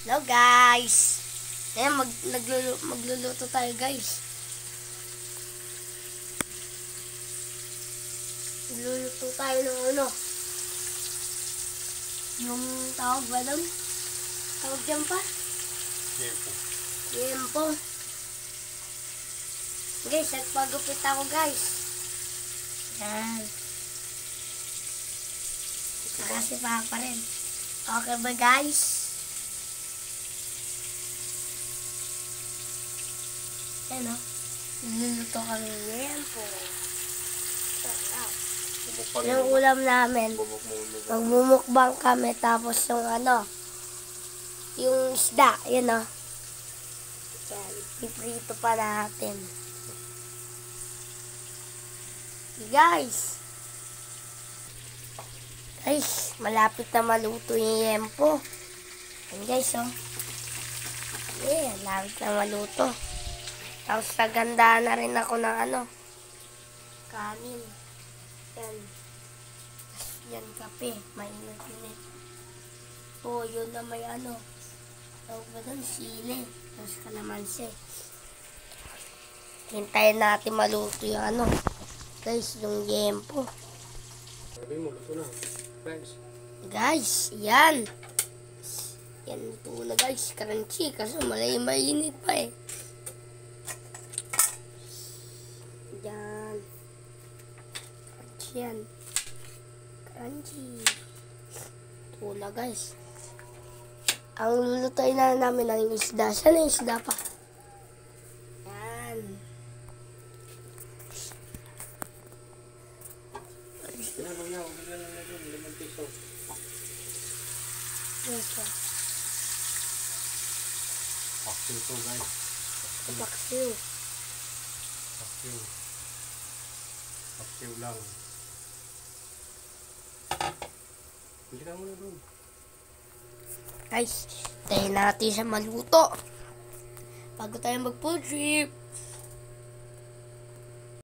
Hello guys! Ayan, magluluto tayo guys. Magluluto tayo ng ano. Yung tawag ba doon? Tawag dyan pa? Yempo. Yempo. Guys, nagpagupit ako guys. Yan. Kasi pa rin. Okay ba guys? Ano? Niluluto kami ng yempo. Yung ulam namin, magmumukbang kami tapos yung ano, yung isda, yun o. Yan, iprito pa natin. Guys, malapit na maluto yung yempo. Yan guys, oh. Yeah, malapit na maluto. Tapos naganda na rin ako ng ano, kanin. Yan. Yan kape, mainit-init. Oh, yun na may ano. Tawag ba doon? Sili. Tapos kalamansi. Hintayin natin maluto yung ano. Guys, yung yempo. Sabi mo, luto na. Friends. Guys, yan. Yan ito na guys. Crunchy. Kasi mainit pa eh. Yan. Crunchy yan. Crunchy. Ito na guys. Ang lulutuin na namin ang isda. Saan yung isda pa? Yan. Pinabang na, huwag na lang na doon. 5 piso. Yes, pa. Paksiw to guys. Paksiw. Paksiw. Paksiw lang. Hindi ka muna doon. Guys, tayo natin siya maluto. Bago tayo mag-food trip.